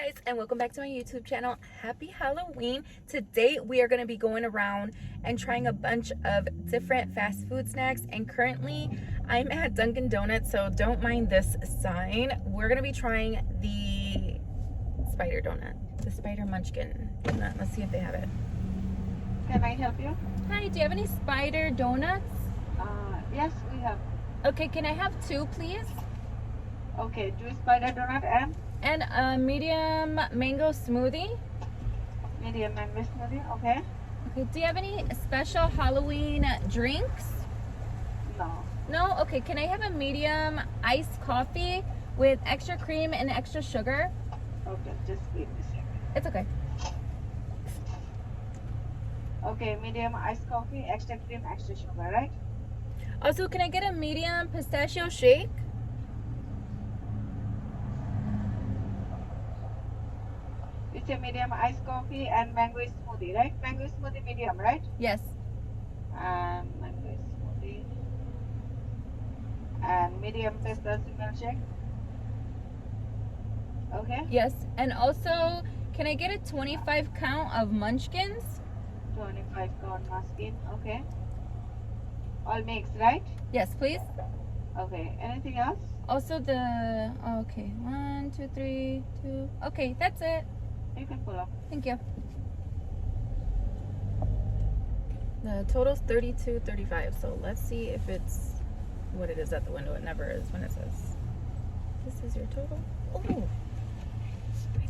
guys, and welcome back to my YouTube channel. Happy Halloween. Today we are going to be going around and trying a bunch of different fast food snacks, and currently I'm at Dunkin' Donuts, so don't mind this sign. We're going to be trying the spider donut, the spider munchkin donut. Let's see if they have it. Can I help you? Hi, do you have any spider donuts? Yes, we have. Okay, can I have two, please? Okay, two spider donut and And a medium mango smoothie. medium mango smoothie. Okay. Okay, do you have any special Halloween drinks? No. No? Okay, can I have a medium iced coffee with extra cream and extra sugar? Okay, just give me a second. It's okay. Okay, medium iced coffee, extra cream, extra sugar, right? Also, can I get a medium pistachio shake? It's a medium iced coffee and mango smoothie, right? Mango smoothie medium, right? Yes. And mango smoothie and medium pistachio milkshake. Okay. Yes. And also, can I get a 25 count of munchkins? 25 count muskin. Okay. All mixed, right? Yes, please. Okay. Anything else? Also the, okay, 1, 2, 3, 2. Okay, that's it. You can pull up. Thank you. The total's $32.35, so let's see if it's what it is at the window. It never is when it says, this is your total. Oh, why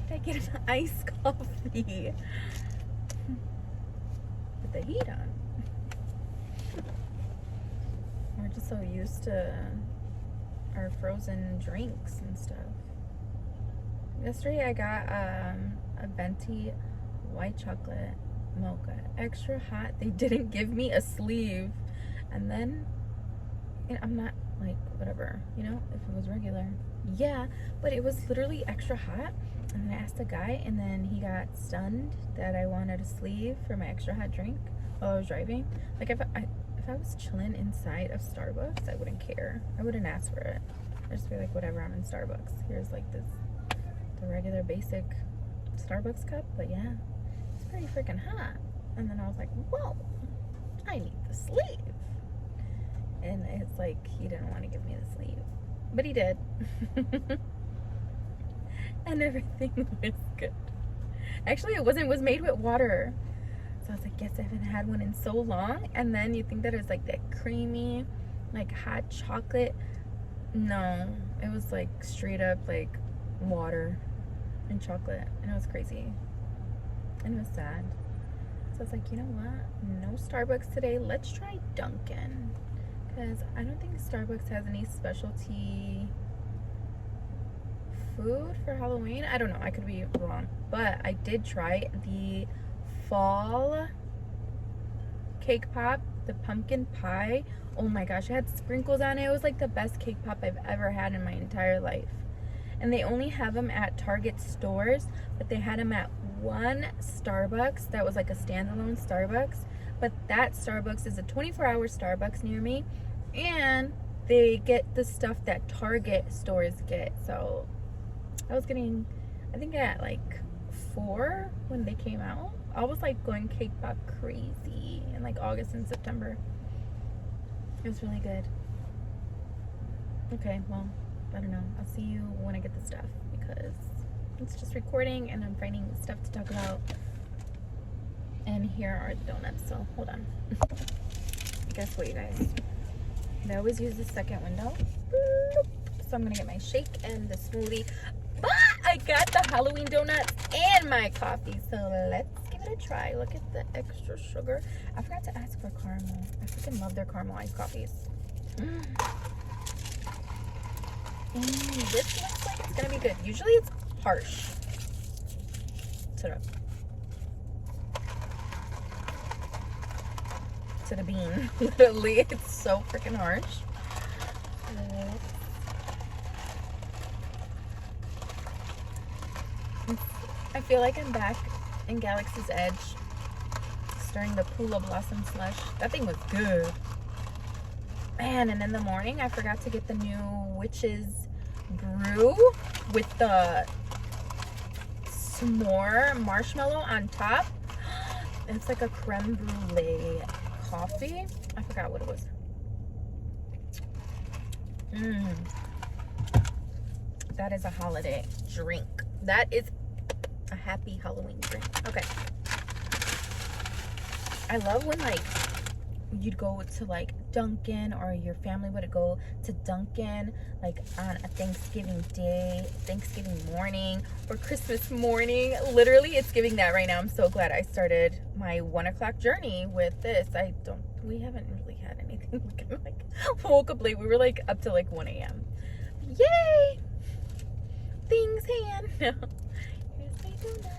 did I get an iced coffee? With the heat on. We're just so used to our frozen drinks and stuff. Yesterday I got a venti white chocolate mocha, extra hot. They didn't give me a sleeve, and then I'm not like whatever, you know, if it was regular, yeah, but it was literally extra hot. And then I asked the guy, and then he got stunned that I wanted a sleeve for my extra hot drink while I was driving. Like if I was chilling inside of Starbucks, I wouldn't care. I wouldn't ask for it. I'd just be like, whatever, I'm in Starbucks. Here's like the regular basic Starbucks cup, but yeah, it's pretty freaking hot. And then I was like, whoa, I need the sleeve. And it's like, he didn't want to give me the sleeve, but he did. And everything was good. Actually, it was made with water. So I was like, yes, I haven't had one in so long. And then you think that it's like that creamy, like hot chocolate. No, it was like straight up like water and chocolate, and it was crazy, and it was sad. So I was like, you know what, no Starbucks today, let's try Dunkin', because I don't think Starbucks has any specialty food for Halloween. I don't know, I could be wrong, but I did try the fall cake pop, the pumpkin pie. Oh my gosh, it had sprinkles on it. It was like the best cake pop I've ever had in my entire life. And they only have them at Target stores, but they had them at one Starbucks that was like a standalone Starbucks. But that Starbucks is a 24-hour Starbucks near me, and they get the stuff that Target stores get. So I was getting, I think at like 4 when they came out. I was like going cake pop crazy in like August and September. It was really good. Okay, well, I don't know. I'll see you when I get the stuff, because it's just recording and I'm finding stuff to talk about. And here are the donuts, so hold on. Guess what, you guys? I always use the second window. Boop. So I'm gonna get my shake and the smoothie. But I got the Halloween donuts and my coffee, so let's give it a try. Look at the extra sugar. I forgot to ask for caramel. I freaking love their caramel iced coffees. This looks like it's gonna be good. Usually it's harsh. To the bean. Literally, it's so freaking harsh. I feel like I'm back in Galaxy's Edge, stirring the Pula Blossom slush. That thing was good. Man, and in the morning, I forgot to get the new Witch's Brew with the s'more marshmallow on top. It's like a creme brulee coffee. I forgot what it was. That is a holiday drink. That is a happy Halloween drink. Okay. I love when like you'd go to like Dunkin', or your family would go to Dunkin' like on a Thanksgiving day, Thanksgiving morning, or Christmas morning. Literally, it's giving that right now. I'm so glad I started my 1 o'clock journey with this. We haven't really had anything. We kind of like woke up late. We were like up to like 1 a.m. Yay! Things hand. Here's my donut.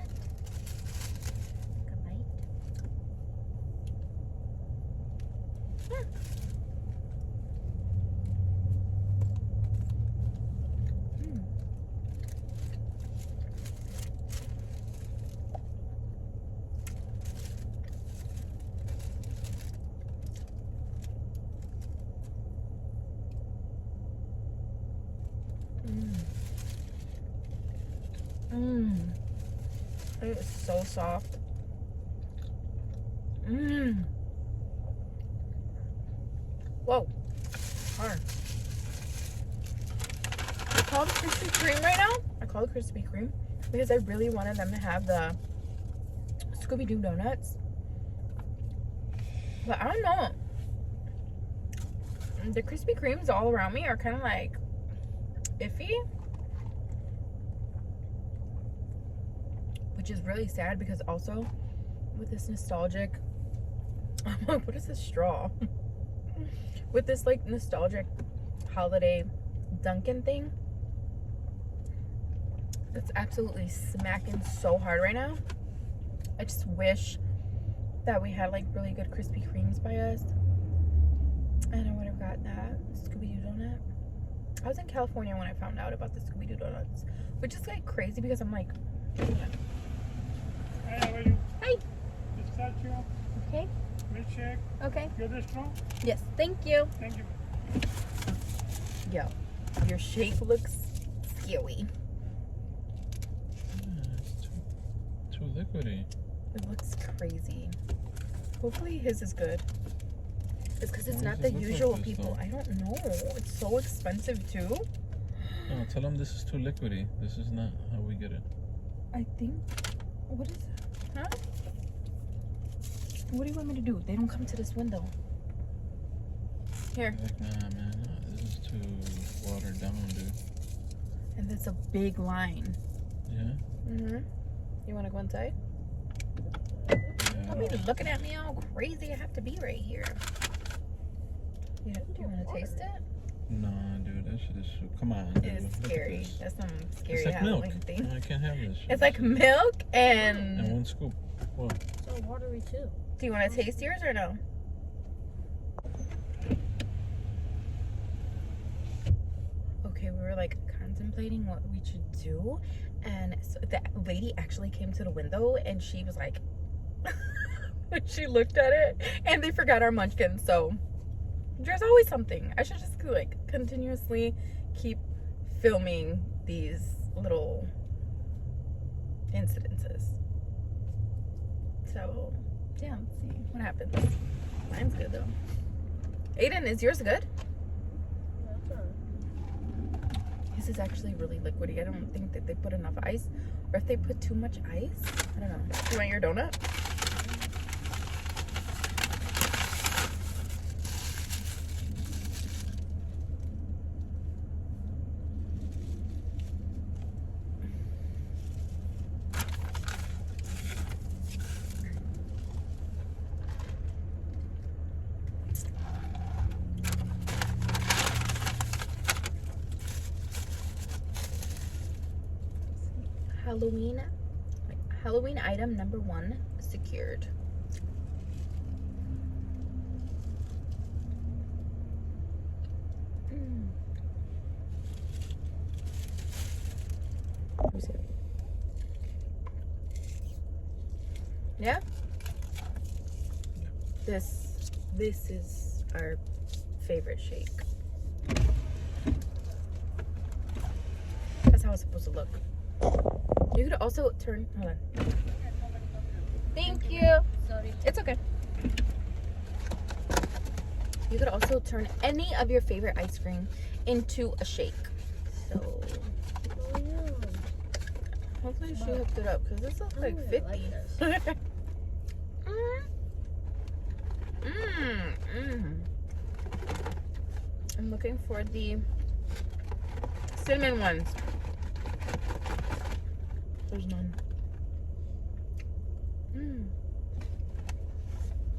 It is so soft. Whoa. Hard. I call it Krispy Kreme right now. I call it Krispy Kreme because I really wanted them to have the Scooby-Doo donuts. But I don't know. The Krispy Kremes all around me are kind of like iffy. Which is really sad because also with this nostalgic, I'm like, what is this straw? With this like nostalgic holiday Dunkin' thing, that's absolutely smacking so hard right now. I just wish that we had like really good Krispy Kremes by us, and I would have got that Scooby-Doo donut. I was in California when I found out about the Scooby-Doo donuts, which is like crazy because I'm like, Hi, how are you? hi. Pistachio, Okay. milkshake. Okay. You're the straw? Yes. Thank you. Thank you. Yo, your shape looks scary. It's too liquidy. It looks crazy. Hopefully his is good. It's because it's Why not does the it look like usual this, people. though? I don't know. It's so expensive too. No, tell them this is too liquidy. This is not how we get it. I think. What is it? Huh? What do you want me to do? They don't come to this window. Here. Like, nah, man, nah, this is too watered down, dude. And it's a big line. Yeah? Mm-hmm. You want to go inside? Yeah. Don't be looking at me all crazy. I have to be right here. Do you want to taste it? Nah, dude, that shit is so. Come on, dude. It's Look at scary. this. That's some scary It's like Halloween milk. thing. No, I can't have this shit. It's like milk And and... one scoop. Well, So watery too. Do you want to taste yours or no? Okay, we were like contemplating what we should do, and so the lady actually came to the window and she was like, she looked at it and they forgot our munchkins. So there's always something. I should just like continuously keep filming these little incidences. So yeah, let's see what happens. Mine's good though. Aiden, is yours good? That's alright. This is actually really liquidy. I don't think that they put enough ice, or if they put too much ice, I don't know. You want your donut? Halloween item number 1 secured. Yeah? This is our favorite shake. That's how it's supposed to look. You could also turn. Hold on. Thank you. Sorry. It's okay. You could also turn any of your favorite ice cream into a shake. So Oh, yeah. hopefully she hooked it up because this looks I like really 50. like this. I'm looking for the cinnamon ones. There's none.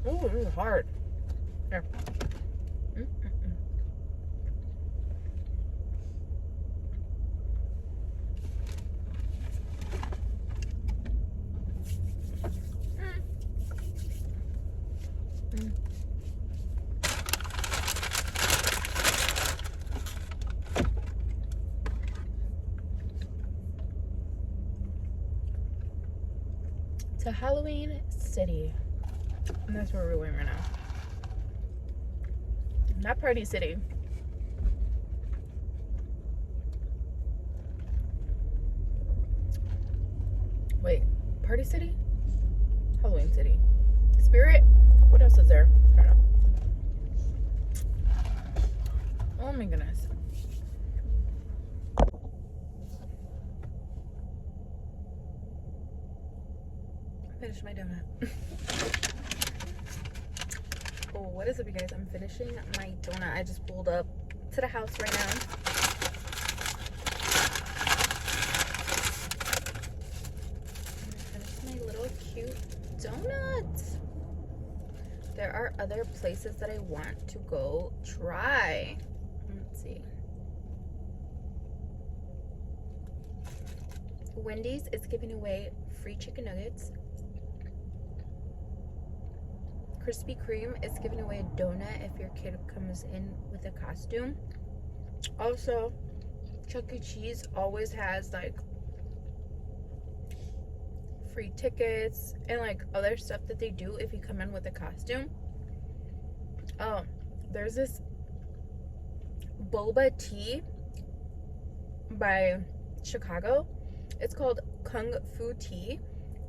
Oh, this is hard. Here. To Halloween City. And that's where we're going right now. Not Party City. Wait, Party City? Halloween City. Spirit? What else is there? I don't know. Oh my goodness. Finish my donut. Oh, what is up, you guys? I'm finishing my donut. I just pulled up to the house right now. Finish my little cute donut. There are other places that I want to go try. Let's see. Wendy's is giving away free chicken nuggets. Krispy Kreme is giving away a donut if your kid comes in with a costume. Also, Chuck E. Cheese always has like free tickets and like other stuff that they do if you come in with a costume. Oh, there's this boba tea by Chicago. It's called Kung Fu Tea,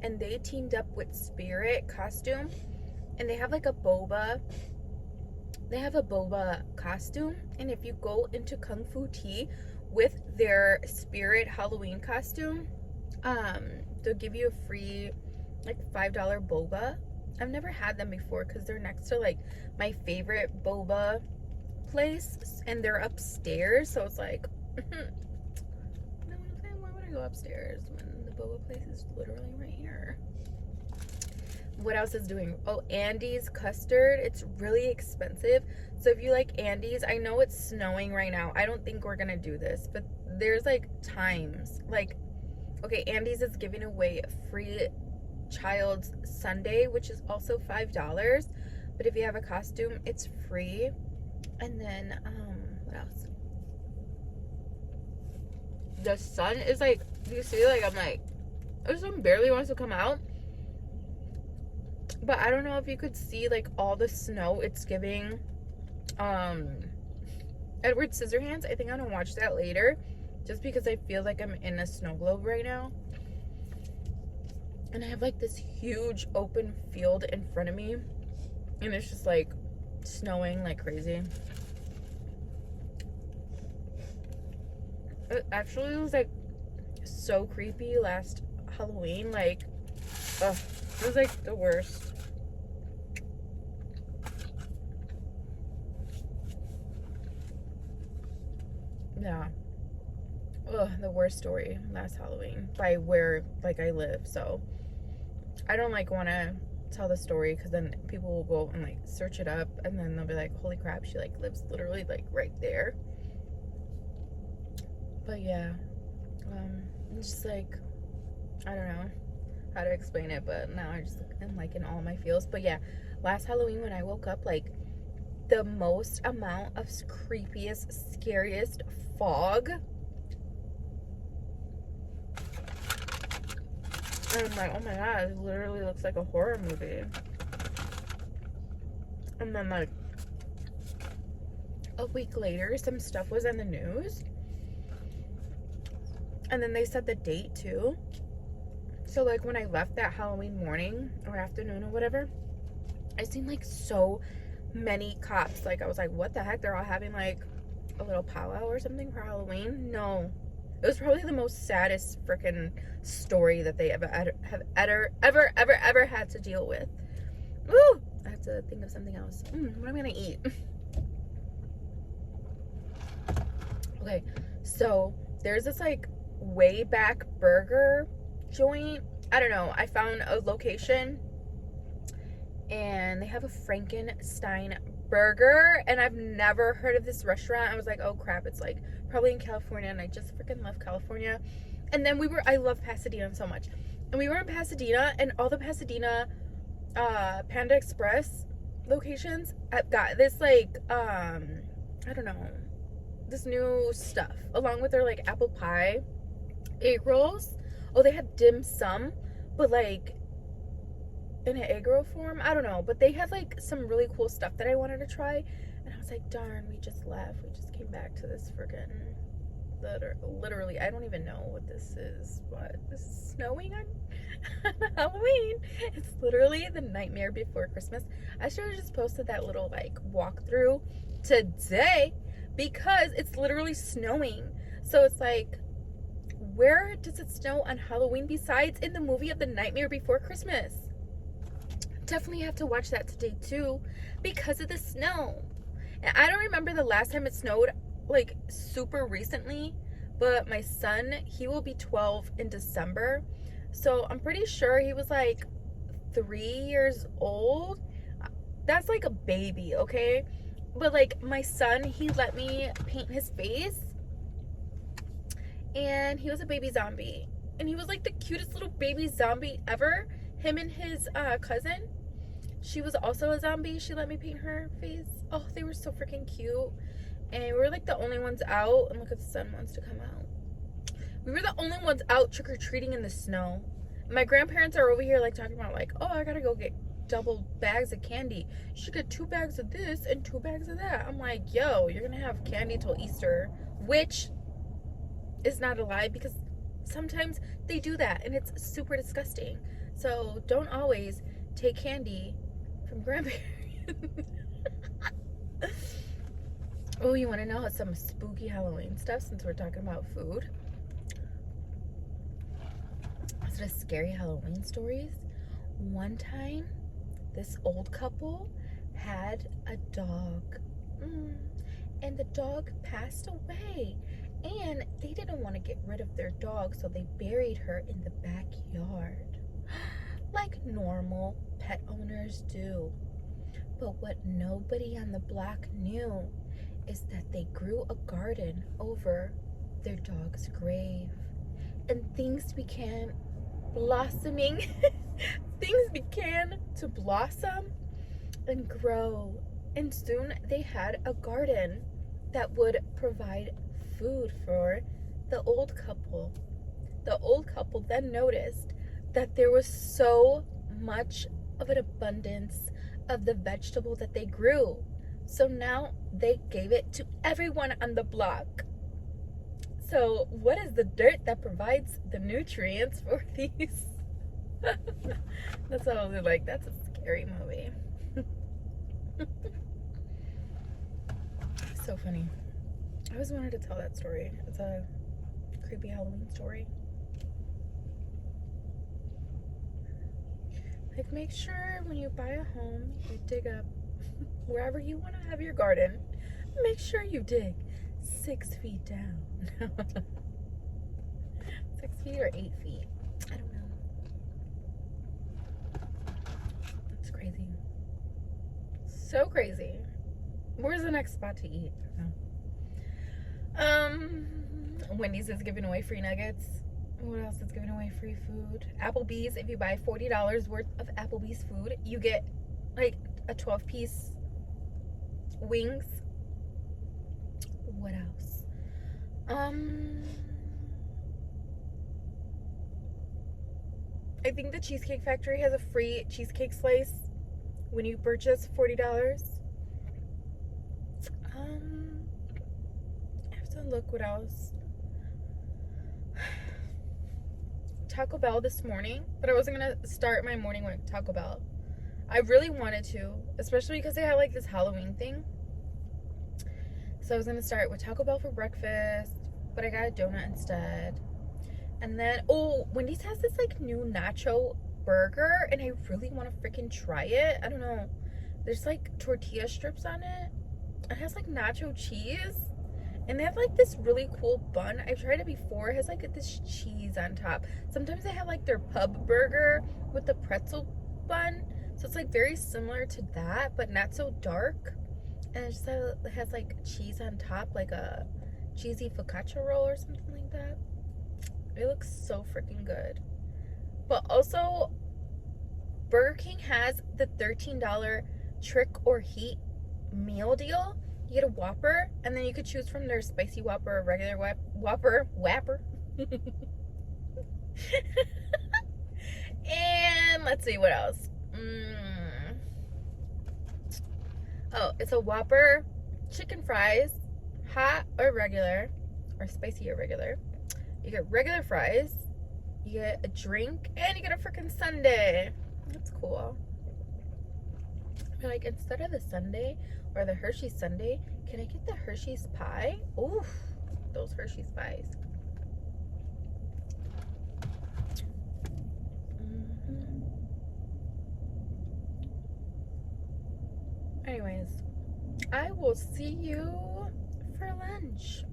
and they teamed up with Spirit Costume. And they have like a boba. They have a boba costume. And if you go into Kung Fu Tea with their Spirit Halloween costume, they'll give you a free like $5 boba. I've never had them before because they're next to like my favorite boba place, and they're upstairs. So it's like, you know what I'm saying? Why would I go upstairs when the boba place is literally right here? What else is doing? Oh, Andy's custard. It's really expensive. So if you like Andy's, I know it's snowing right now. I don't think we're gonna do this, but there's like times. Like, okay, Andy's is giving away a free child's sundae, which is also $5. But if you have a costume, it's free. And then, what else? The sun is like, do you see? Like, I'm like, the sun barely wants to come out. But I don't know if you could see like all the snow it's giving. Edward Scissorhands. I think I'm gonna watch that later, just because I feel like I'm in a snow globe right now. And I have like this huge open field in front of me, and it's just like snowing like crazy. It actually was like so creepy last Halloween. Like, ugh, it was like the worst. Yeah. Ugh, the worst story last Halloween by where like I live. So I don't like want to tell the story because then people will go and like search it up, and then they'll be like, holy crap, she like lives literally like right there. But yeah, it's just like, I don't know how to explain it, but now I just am like in all my feels. But yeah, last Halloween when I woke up, like the most amount of creepiest, scariest fog. And I'm like, oh my god, it literally looks like a horror movie. And then like a week later, some stuff was in the news. And then they said the date too. So like when I left that Halloween morning or afternoon or whatever, I seen like so many cops. Like I was like, what the heck? They're all having like a little powwow or something for Halloween? No. It was probably the most saddest freaking story that they ever had to deal with. Woo! I have to think of something else. What am I gonna eat? Okay, so there's this like way back burger joint. I don't know. I found a location and they have a Frankenstein burger, and I've never heard of this restaurant. I was like, oh crap, it's like probably in California, and I just freaking love California. And then I love Pasadena so much, and we were in Pasadena, and all the Pasadena Panda Express locations got this like I don't know, this new stuff along with their like apple pie, egg rolls. Oh, they had dim sum, but like in an egg roll form. I don't know, but they had like some really cool stuff that I wanted to try, and I was like, darn, we just left. We just came back to this freaking literally, I don't even know what this is. What, this is snowing on Halloween? It's literally the nightmare before Christmas. I should have just posted that little like walkthrough today because it's literally snowing. So it's like, where does it snow on Halloween besides in the movie of The Nightmare Before Christmas? Definitely have to watch that today too because of the snow. And I don't remember the last time it snowed like super recently, but my son, he will be 12 in December, so I'm pretty sure he was like 3 years old. That's like a baby, okay? But like my son, he let me paint his face, and he was a baby zombie, and he was like the cutest little baby zombie ever. Him and his cousin, she was also a zombie. She let me paint her face. Oh, they were so freaking cute. And we were like the only ones out. And look at the sun wants to come out. We were the only ones out trick-or-treating in the snow. My grandparents are over here like talking about like, oh, I gotta go get double bags of candy. You should get 2 bags of this and 2 bags of that. I'm like, yo, you're gonna have candy till Easter, which is not a lie because sometimes they do that and it's super disgusting. So don't always take candy from grandparents. Oh, you want to know some spooky Halloween stuff since we're talking about food? Sort of scary Halloween stories. One time, this old couple had a dog. And the dog passed away. And they didn't want to get rid of their dog, so they buried her in the backyard. Like normal pet owners do. But what nobody on the block knew is that they grew a garden over their dog's grave. And things began blossoming. Things began to blossom and grow. And soon they had a garden that would provide food for the old couple. The old couple then noticed that there was so much of an abundance of the vegetable that they grew. So now they gave it to everyone on the block. So what is the dirt that provides the nutrients for these? That's what I was like, that's a scary movie. So funny. I always wanted to tell that story. It's a creepy Halloween story. Like, make sure when you buy a home, you dig up wherever you want to have your garden. Make sure you dig 6 feet down. 6 feet or 8 feet. I don't know. It's crazy. So crazy. Where's the next spot to eat? I don't know. Wendy's is giving away free nuggets. What else is giving away free food? Applebee's, if you buy $40 worth of Applebee's food, you get like a 12-piece wings. What else? I think the Cheesecake Factory has a free cheesecake slice when you purchase $40. I have to look what else. Taco Bell this morning, but I wasn't gonna start my morning with Taco Bell. I really wanted to, especially because they had like this Halloween thing. So I was gonna start with Taco Bell for breakfast, but I got a donut instead. And then, oh, Wendy's has this like new nacho burger, and I really want to freaking try it. I don't know. There's like tortilla strips on it. It has like nacho cheese, and they have like this really cool bun. I've tried it before. It has like this cheese on top. Sometimes they have like their pub burger with the pretzel bun, so it's like very similar to that, but not so dark. And it just has like cheese on top, like a cheesy focaccia roll or something like that. It looks so freaking good. But also, Burger King has the $13 Trick or Heat meal deal. You get a Whopper, and then you could choose from their spicy Whopper or regular Whopper. And let's see what else. Oh, it's a Whopper, chicken fries, hot or regular, or spicy or regular. You get regular fries, you get a drink, and you get a freaking sundae. That's cool. But like, instead of the sundae or the Hershey's sundae, can I get the Hershey's pie? Oof, those Hershey's pies. Anyways, I will see you for lunch.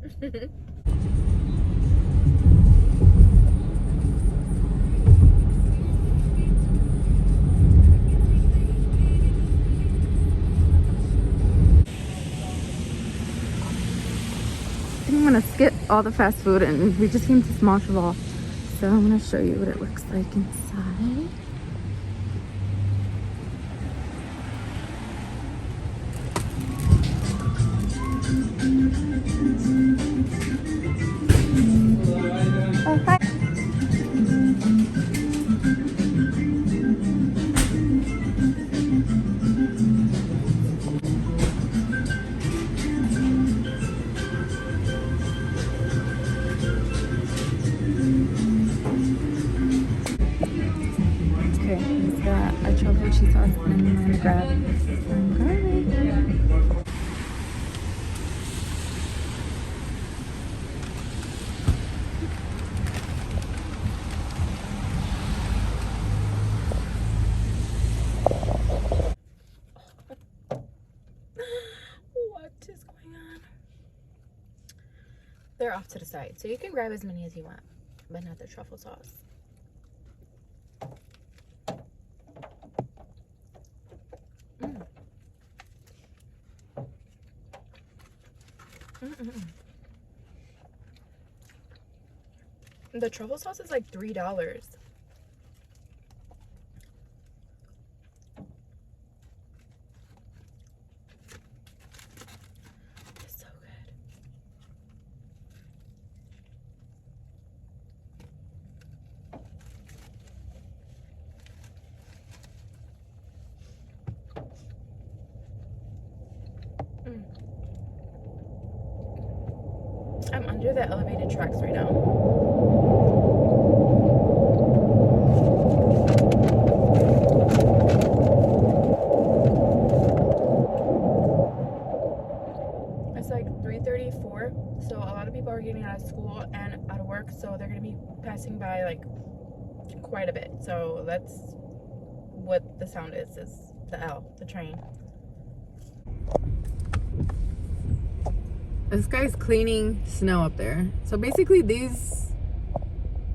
I'm gonna skip all the fast food, and we just came to Small Cheval, so I'm gonna show you what it looks like inside. Oh, hi. Okay, he's got a truffle cheese sauce, and I'm gonna grab some garlic. What is going on? They're off to the side, so you can grab as many as you want, but not the truffle sauce. The truffle sauce is like $3. It's so good. I'm under the elevated tracks right now. It's like 3:34, so a lot of people are getting out of school and out of work, so they're gonna be passing by like quite a bit. So that's what the sound is the L, the train. This guy's cleaning snow up there. So basically these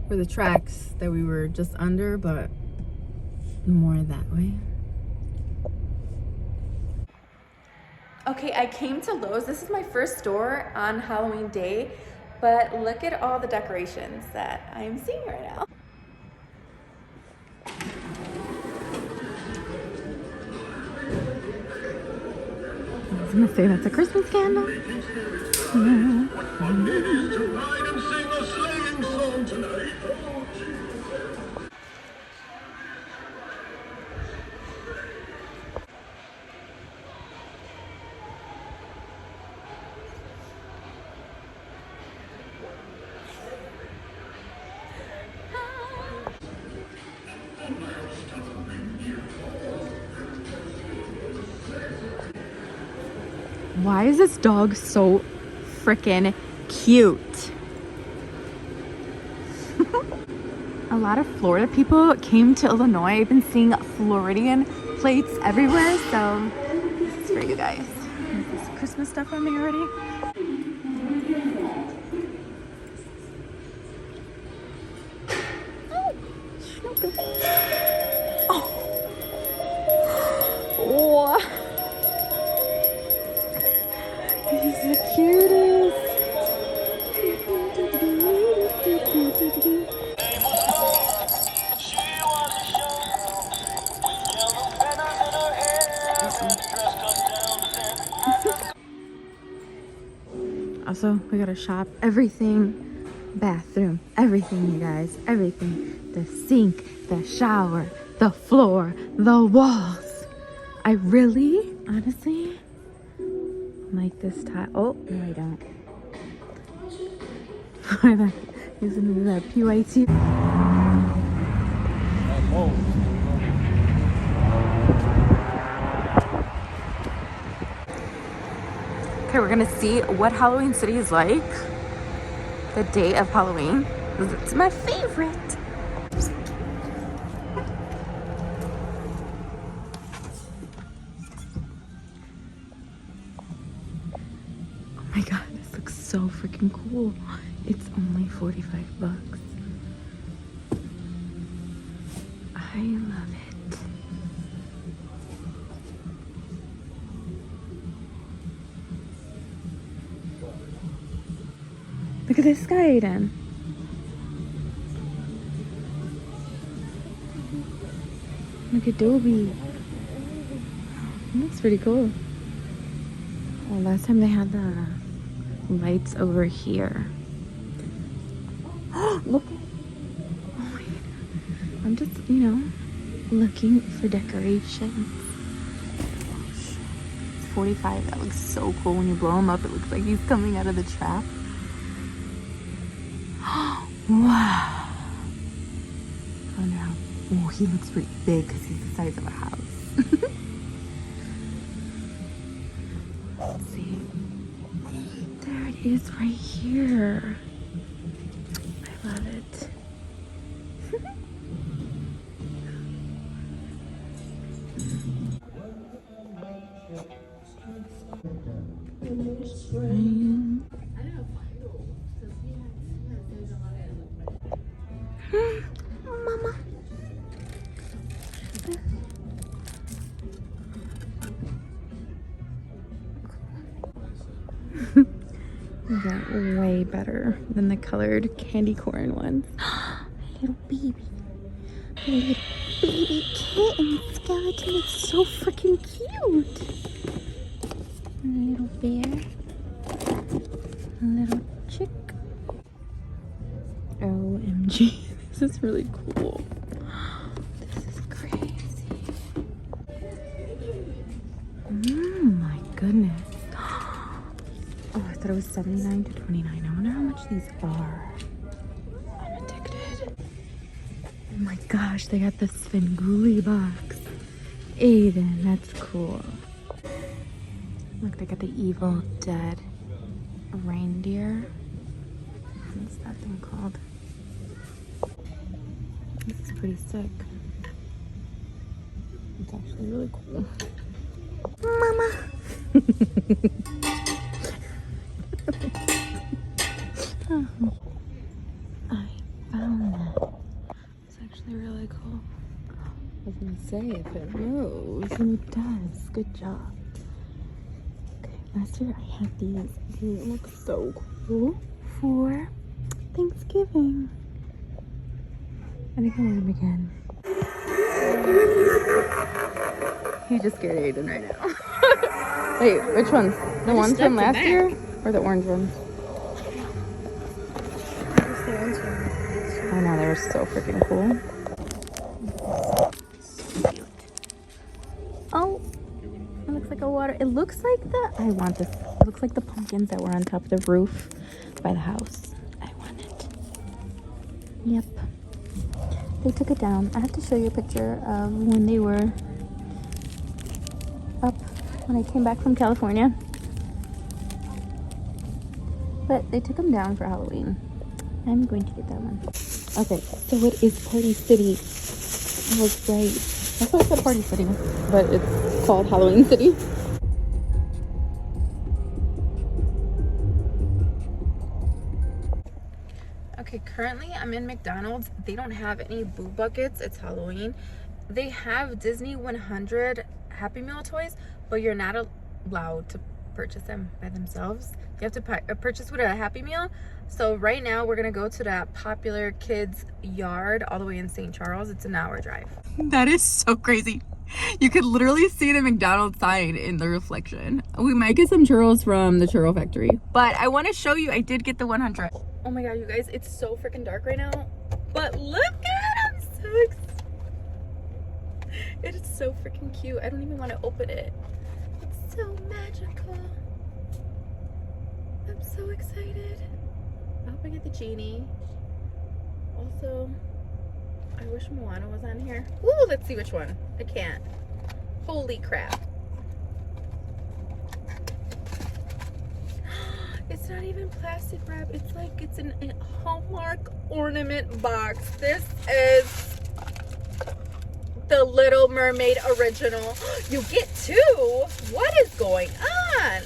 were the tracks that we were just under, but more that way. Okay, I came to Lowe's. This is my first store on Halloween day, but look at all the decorations that I'm seeing right now. I was gonna say that's a Christmas candle. Yeah. Why is this dog so freaking cute? A lot of Florida people came to Illinois. I've been seeing Floridian plates everywhere, so it's for you guys. Is this Christmas stuff on me already? Oh! Wow! He's the cutest! Also, we gotta shop everything. Bathroom, everything, you guys, everything. The sink, the shower, the floor, the walls. I really, honestly, like this tile. Oh, no, I don't. Using the PYT. Okay, we're gonna see what Halloween City is like the day of Halloween. It's my favorite. Oh my god, this looks so freaking cool. It's only 45 bucks. I love it. Look at this guy, Aiden. Look at Dobie. That's pretty cool. Well, last time they had the lights over here. Look. Oh my God. I'm just, looking for decorations. It's 45. That looks so cool. When you blow him up, it looks like he's coming out of the trap. Wow. I wonder how. Oh, he looks pretty big because he's the size of a house. Let's see. There it is right here. I love it. Mama. That way better than the colored candy corn ones. Little baby. Little baby kitten skeleton. It's so freaking cute. A little bear. A little chick. OMG. This is really cool. This is crazy. Oh my goodness. Oh, I thought it was $79 to $29. I wonder how much these are. I'm addicted. Oh my gosh, they got the Svengoolie box. Aiden, that's cool. Look, they got the Evil Dead reindeer. What's that thing called? This is pretty sick. It's actually really cool. Mama! Oh, I found that. It's actually really cool. I was gonna say if it moves, and it does. Good job. Okay, last year I had these. They look so cool for Thanksgiving. I think I want them again. You just scared Aiden right now. Wait, which ones? The ones from last year or the orange ones? I know, they were so freaking cool. So cute. Oh, it looks like a water. It looks like I want this. It looks like the pumpkins that were on top of the roof by the house. I want it. Yep. They took it down. I have to show you a picture of when they were up when I came back from California. But they took them down for Halloween. I'm going to get that one. Okay, so it is Party City. I was right. That's why I said Party City, but it's called Halloween City. Okay, currently I'm in McDonald's. They don't have any Boo Buckets. It's Halloween. They have Disney 100 Happy Meal toys, but you're not allowed to purchase them by themselves. You have to purchase with a Happy Meal. So right now we're gonna go to that popular kids yard all the way in St. Charles. It's an hour drive. That is so crazy. You could literally see the McDonald's sign in the reflection. We might get some churros from the churro factory, but I want to show you I did get the 100. Oh my god, you guys, it's so freaking dark right now, but look at it. I'm so excited. It is so freaking cute. I don't even want to open it. It's so magical. I'm so excited. I hope I get the genie. Also, I wish Moana was on here. Ooh, let's see which one. I can't. Holy crap. It's not even plastic wrap. It's like it's a Hallmark ornament box. This is the Little Mermaid original. You get two? What is going on?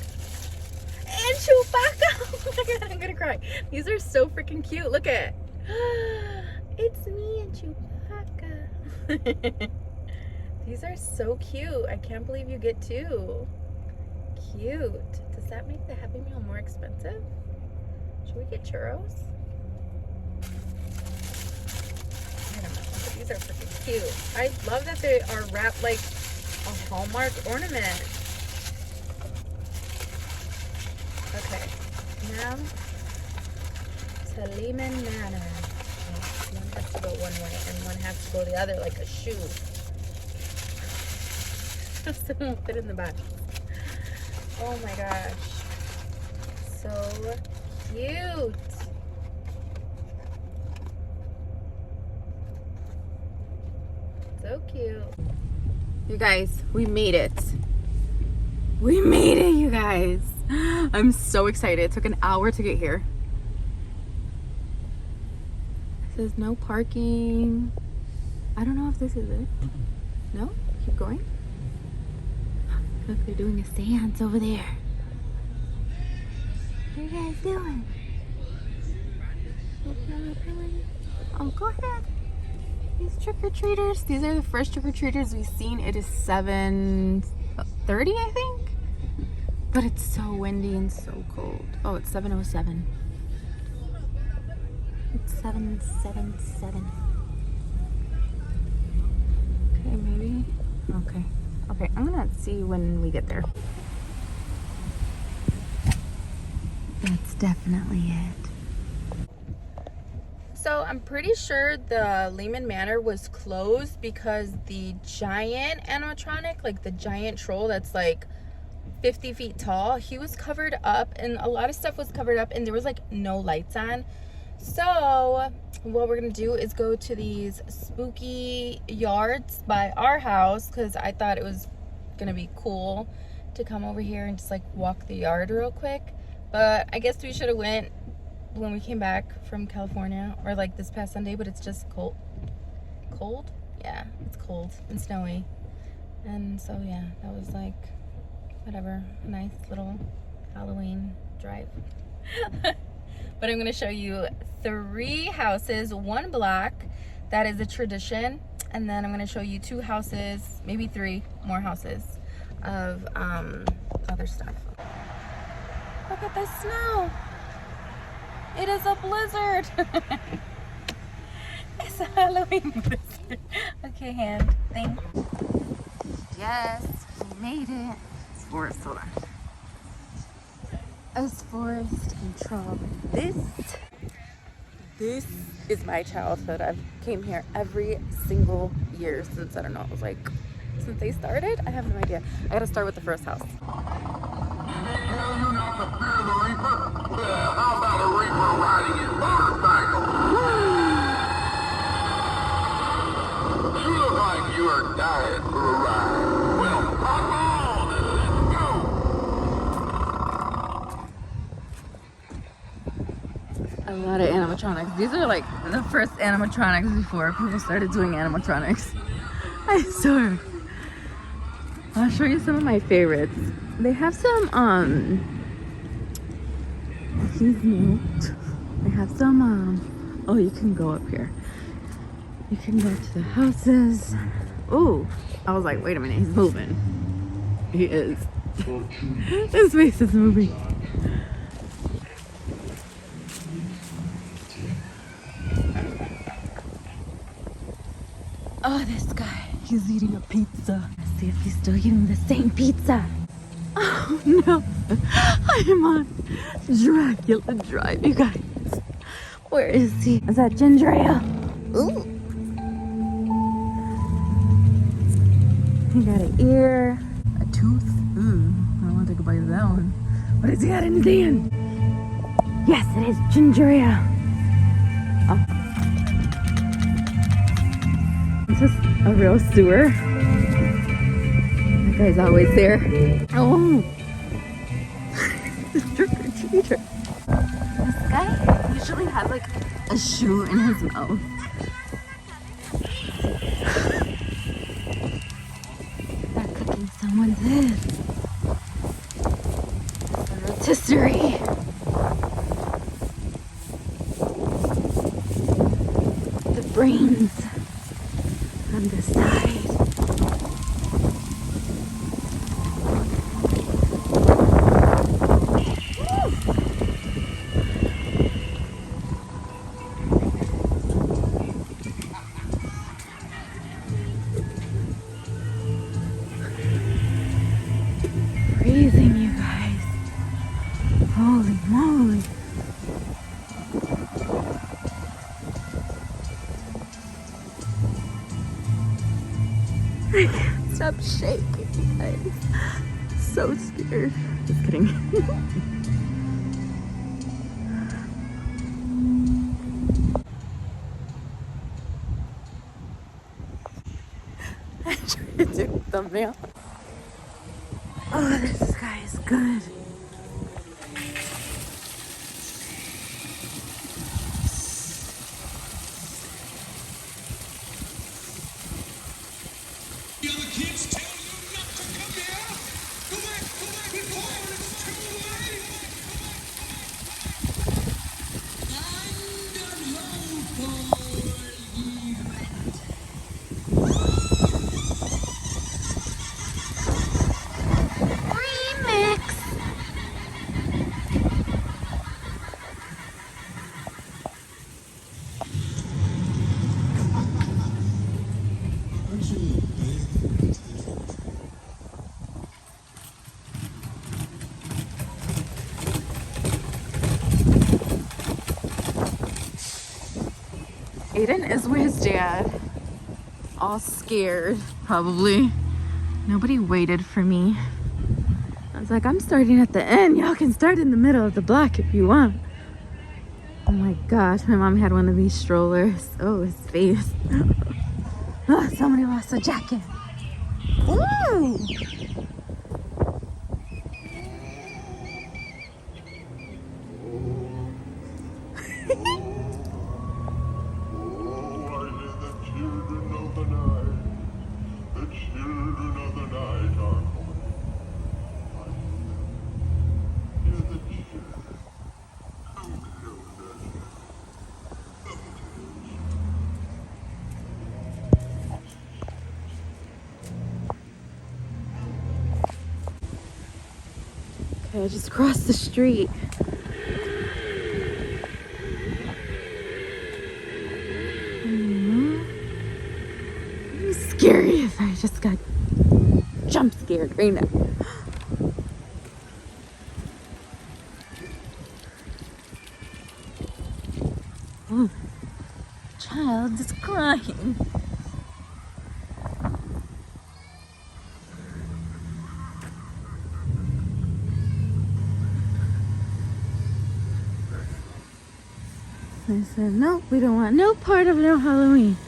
And Chewbacca. Oh my god, I'm gonna cry. These are so freaking cute. Look at it. It's me and Chewbacca. These are so cute. I can't believe you get two. Cute. Does that make the Happy Meal more expensive? Should we get churros? I don't know. But these are freaking cute. I love that they are wrapped like a Hallmark ornament. Okay. Now to Lehman Manor. One has to go one way and one has to go the other like a shoe. So it won't fit in the box. Oh my gosh. So cute. So cute. You guys, we made it. We made it, you guys. I'm so excited. It took an hour to get here. It says no parking. I don't know if this is it. No? Keep going. Look, they're doing a seance over there. What are you guys doing? Oh, go ahead. These trick-or-treaters. These are the first trick-or-treaters we've seen. It is 7:30, I think. But it's so windy and so cold. Oh, it's 7:07. It's 7:77. Okay, maybe. Okay. Okay, I'm gonna see when we get there. That's definitely it. So I'm pretty sure the Lehman Manor was closed because the giant animatronic, like the giant troll that's like 50 feet tall, he was covered up and a lot of stuff was covered up and there was like no lights on. So what we're gonna do is go to these spooky yards by our house because I thought it was gonna be cool to come over here and just like walk the yard real quick. But I guess we should have went when we came back from California or like this past Sunday, but it's just cold. Cold? Yeah, it's cold and snowy. And so yeah, that was like whatever, a nice little Halloween drive. But I'm going to show you 3 houses, 1 block that is a tradition, and then I'm going to show you 2 houses, maybe 3 more houses of other stuff. Look at the snow. It is a blizzard. It's a Halloween blizzard. Okay, hand thing. Yes, we made it. It's Forest, hold on. As Forest control. This is my childhood. I've came here every single year since, I don't know, it was like since they started. I have no idea. I gotta start with the first house. Did they tell you not to fear the Reaper? Well, how about a Reaper riding his motorcycle? You look like you are dying for a ride. Well, hop on and let's go. lot of animatronics. These are like the first animatronics before people started doing animatronics. I swear. I'll show you some of my favorites. They have some he's new. They have some oh, you can go up here. You can go to the houses. Oh, I was like, wait a minute, he's moving. He is. His face is moving. Oh, this guy, he's eating a pizza. Let's see if he's still eating the same pizza. Oh no, I'm on Dracula Drive, you guys. Where is he? Is that ginger ale? Ooh. He got an ear, a tooth. Ooh, I don't want to take a bite of that one. What has he got in his hand? Yes, it is ginger ale. Oh. Is this a real sewer? That guy's always there. Oh! The trick-or-treater. This guy usually has like a shoe in his mouth. They're cooking someone's head. A rotisserie. The brains on the side. Freezing, you guys. Holy moly. I can't stop shaking, you guys. So scared. Just kidding. I tried to do a thumbnail. Oh, this guy is good. The other kids tell you not to come here. Go back before it's too late. Remix. Aiden is with his dad, all scared, probably. Nobody waited for me. I was like, I'm starting at the end. Y'all can start in the middle of the block if you want. Oh my gosh, my mom had one of these strollers. Oh, his face. Oh, somebody lost a jacket. Ooh! Okay, I just crossed the street. I'm scary. I just got jump scared right now. Oh, child is crying. I said, no, we don't want no part of no Halloween.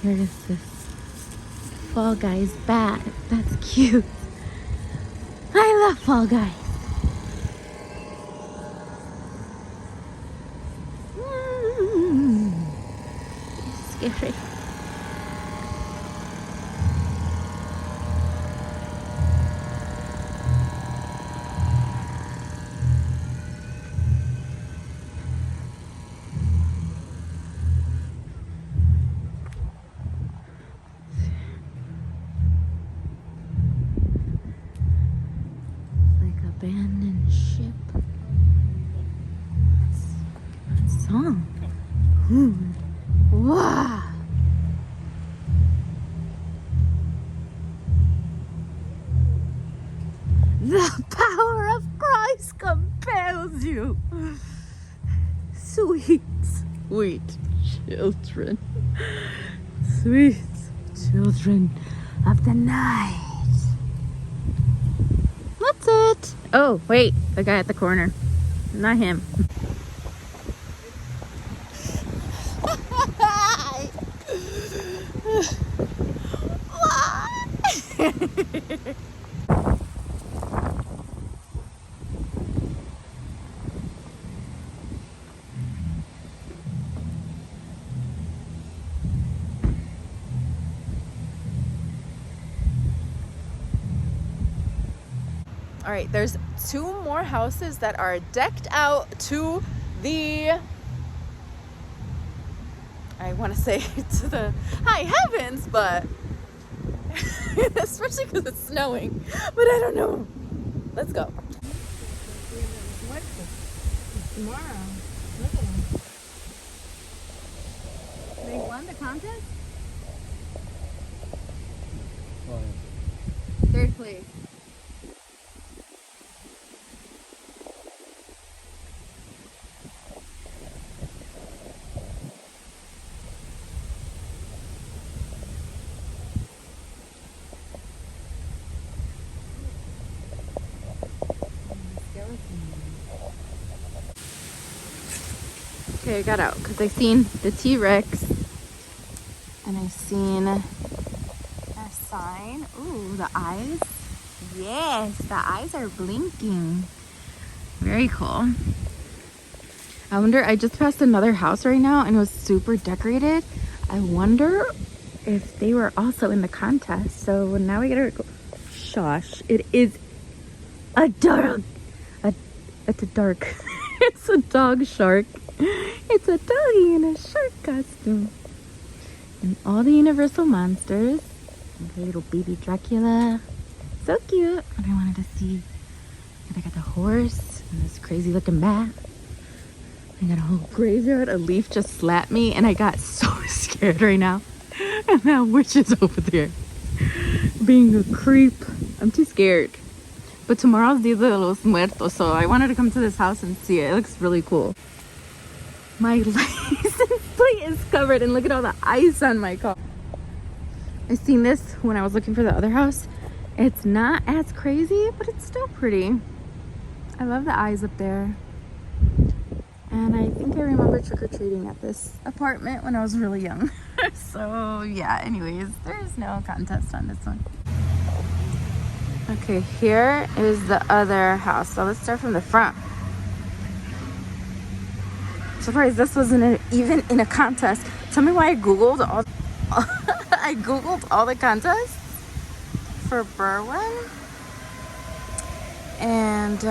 Here is this Fall Guys bat. That's cute. I love Fall Guys. scary. Like abandoned ship. What song? Wow. The power of Christ compels you. Sweet, sweet children. Sweet children of the night. That's it. Oh, wait. The guy at the corner. Not him. All right, there's 2 more houses that are decked out to the, I want to say to the high heavens, but especially because it's snowing, but I don't know. Let's go. Tomorrow. Look at them. They won the contest? 3rd place. Okay, I got out because I seen the T-Rex and I seen a sign. Ooh, the eyes. Yes, the eyes are blinking. Very cool. I wonder, I just passed another house right now and it was super decorated. I wonder if they were also in the contest. So now we gotta go. Shush, it is a dog. It's a dark. It's a dog shark. It's a doggy in a shark costume. And all the Universal monsters. And the little baby Dracula. So cute. And I wanted to see. And I got the horse and this crazy looking bat. I got a whole graveyard. A leaf just slapped me and I got so scared right now. And that witch is over there being a creep. I'm too scared. But tomorrow's Dia de los Muertos, so I wanted to come to this house and see it. It looks really cool. My license plate is covered and look at all the ice on my car. I seen this when I was looking for the other house. It's not as crazy, but it's still pretty. I love the eyes up there. And I think I remember trick-or-treating at this apartment when I was really young. So yeah, anyways, there's no contest on this one. Okay, here is the other house. So let's start from the front. Surprised this wasn't even in a contest. Tell me why I googled all I googled all the contests for Berwyn, and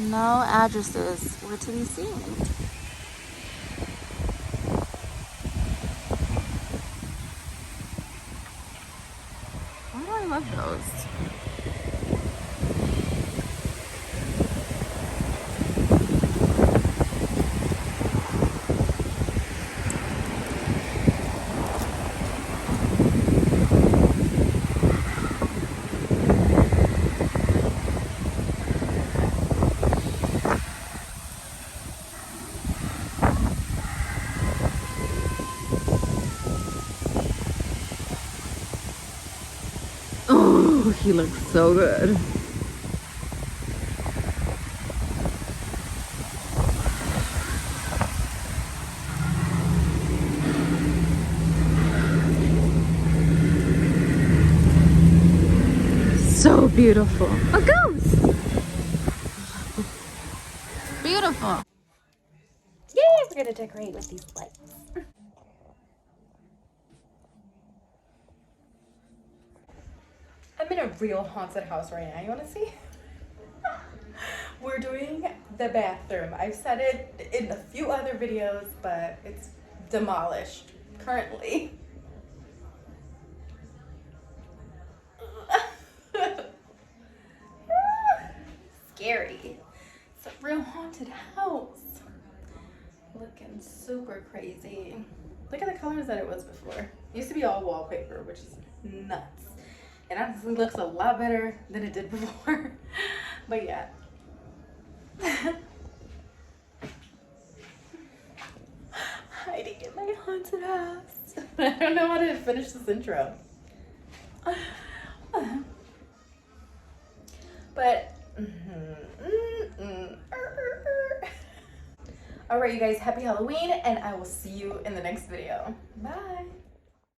no addresses were to be seen. Why do I love those? Oh, he looks so good. So beautiful. A ghost. Beautiful. Yay! We're gonna decorate with these lights. I'm in a real haunted house right now. You wanna see? We're doing the bathroom. I've said it in a few other videos, but it's demolished currently. Scary. It's a real haunted house. Looking super crazy. Look at the colors that it was before. It used to be all wallpaper, which is nuts. It honestly looks a lot better than it did before. But yeah. Hiding in my haunted house. I don't know how to finish this intro. But all right, you guys, happy Halloween, and I will see you in the next video. Bye.